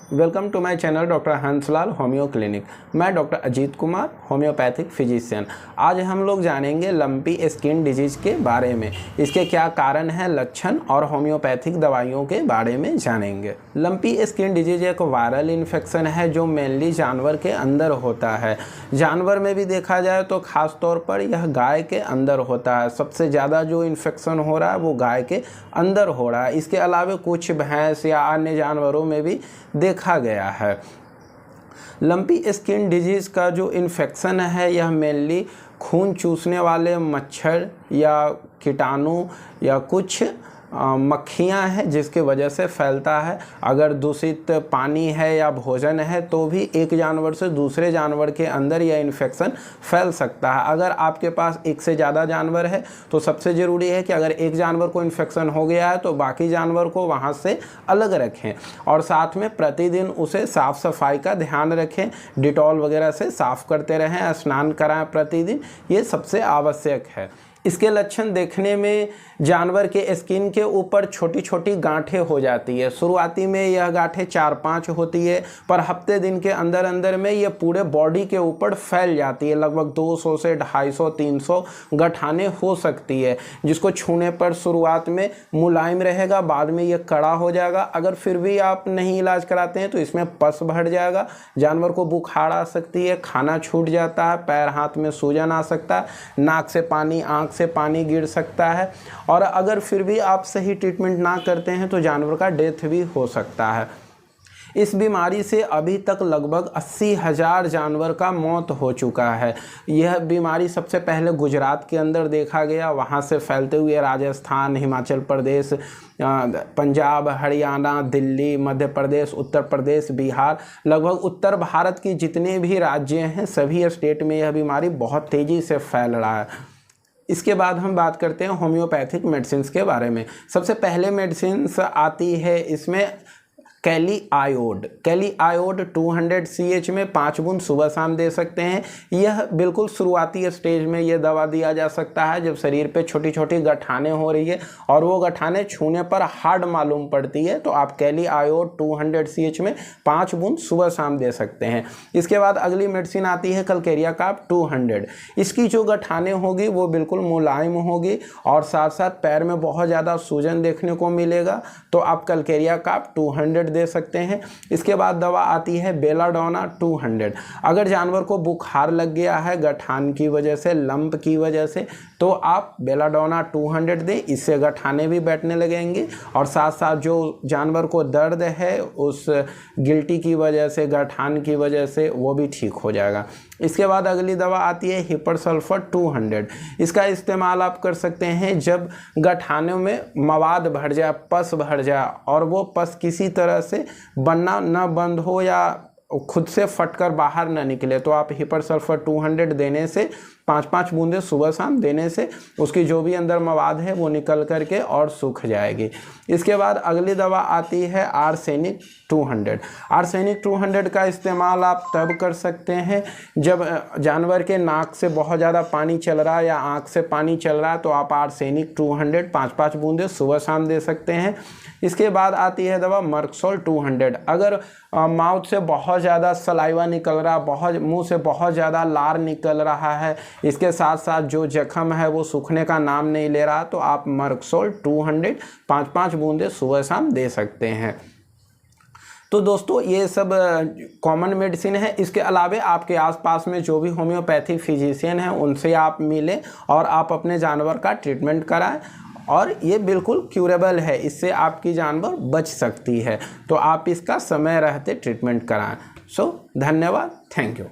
Welcome to my channel doctor Hanslal homoeo clinic. मैं doctor Ajit Kumar, homoeopathic physician. आज हम लोग जानेंगे लंपी स्किन डिजीज के बारे में, इसके क्या कारण हैं, लक्षण और होम्योपैथिक दवाइयों के बारे में जानेंगे। लंपी स्किन डिजीज एक वायरल इन्फेक्शन है जो मेनली जानवर के अंदर होता है। जानवर में भी देखा जाए तो खास तौर पर यह गाय के अंदर होता है। सबसे ज़्यादा जो इन्फेक्शन हो रहा है वो गाय के अंदर हो रहा है। इसके अलावा कुछ भैंस या अन्य जानवरों में भी देखा गया है। लंपी स्किन डिजीज़ का जो इन्फेक्शन है यह मेनली खून चूसने वाले मच्छर या कीटाणु या कुछ मक्खियाँ हैं जिसकी वजह से फैलता है। अगर दूषित पानी है या भोजन है तो भी एक जानवर से दूसरे जानवर के अंदर यह इन्फेक्शन फैल सकता है। अगर आपके पास एक से ज़्यादा जानवर है तो सबसे ज़रूरी है कि अगर एक जानवर को इन्फेक्शन हो गया है तो बाकी जानवर को वहाँ से अलग रखें और साथ में प्रतिदिन उसे साफ़ सफाई का ध्यान रखें। डिटॉल वगैरह से साफ़ करते रहें, स्नान कराएं प्रतिदिन, ये सबसे आवश्यक है। इसके लक्षण देखने में जानवर के स्किन के ऊपर छोटी छोटी गांठें हो जाती है। शुरुआती में यह गांठें 4-5 होती है, पर हफ्ते दिन के अंदर अंदर में ये पूरे बॉडी के ऊपर फैल जाती है। लगभग 200 से 250-300 गठाने हो सकती है, जिसको छूने पर शुरुआत में मुलायम रहेगा, बाद में ये कड़ा हो जाएगा। अगर फिर भी आप नहीं इलाज कराते हैं तो इसमें पस बढ़ जाएगा, जानवर को बुखार आ सकती है, खाना छूट जाता है, पैर हाथ में सूजन आ सकता है, नाक से पानी, आँख से पानी गिर सकता है। और अगर फिर भी आप सही ट्रीटमेंट ना करते हैं तो जानवर का डेथ भी हो सकता है। इस बीमारी से अभी तक लगभग 80,000 जानवर का मौत हो चुका है। यह बीमारी सबसे पहले गुजरात के अंदर देखा गया, वहाँ से फैलते हुए राजस्थान, हिमाचल प्रदेश, पंजाब, हरियाणा, दिल्ली, मध्य प्रदेश, उत्तर प्रदेश, बिहार, लगभग उत्तर भारत की जितने भी राज्य हैं सभी स्टेट में यह बीमारी बहुत तेज़ी से फैल रहा है। इसके बाद हम बात करते हैं होम्योपैथिक मेडिसिन के बारे में। सबसे पहले मेडिसिन आती है इसमें कैली आयोड 200 CH में 5 बूंद सुबह शाम दे सकते हैं। यह बिल्कुल शुरुआती स्टेज में यह दवा दिया जा सकता है जब शरीर पे छोटी छोटी गठाने हो रही है और वो गठाने छूने पर हार्ड मालूम पड़ती है, तो आप कैली आयोड 200 CH में 5 बूंद सुबह शाम दे सकते हैं। इसके बाद अगली मेडिसिन आती है कलकेरिया काप 200। इसकी जो गठाने होगी वो बिल्कुल मुलायम होगी और साथ साथ पैर में बहुत ज़्यादा सूजन देखने को मिलेगा, तो आप कलकेरिया काप 200 दे सकते हैं। इसके बाद दवा आती है बेलाडोना 200। अगर जानवर को बुखार लग गया है गठान की वजह से, लंप की वजह से, तो आप बेलाडोना 200 दें, इससे गठाने भी बैठने लगेंगे और साथ साथ जो जानवर को दर्द है उस गिल्टी की वजह से, गठान की वजह से, वो भी ठीक हो जाएगा। इसके बाद अगली दवा आती है हिपर सल्फर 200। इसका इस्तेमाल आप कर सकते हैं जब गठानों में मवाद भर जाए, पस भर जाए और वो पस किसी तरह से बनना न बंद हो या खुद से फटकर बाहर न निकले, तो आप हिपर सल्फर 200 देने से 5-5 बूंदे सुबह शाम देने से उसकी जो भी अंदर मवाद है वो निकल करके और सूख जाएगी। इसके बाद अगली दवा आती है आर्सेनिक 200। आर्सेनिक 200 का इस्तेमाल आप तब कर सकते हैं जब जानवर के नाक से बहुत ज़्यादा पानी चल रहा है या आँख से पानी चल रहा है, तो आप आर्सेनिक 200 5-5 बूंदे सुबह शाम दे सकते हैं। इसके बाद आती है दवा मर्कसोल 200। अगर माउथ से बहुत ज़्यादा सलाइवा निकल रहा, बहुत मुंह से बहुत ज़्यादा लार निकल रहा है, इसके साथ साथ जो जख्म है वो सूखने का नाम नहीं ले रहा, तो आप मर्कसोल 200 5-5 बूंदे सुबह शाम दे सकते हैं। तो दोस्तों ये सब कॉमन मेडिसिन है। इसके अलावा आपके आसपास में जो भी होम्योपैथिक फिजिशियन हैं उनसे आप मिलें और आप अपने जानवर का ट्रीटमेंट कराएं और ये बिल्कुल क्यूरेबल है, इससे आपकी जानवर बच सकती है, तो आप इसका समय रहते ट्रीटमेंट कराएं। धन्यवाद, थैंक यू।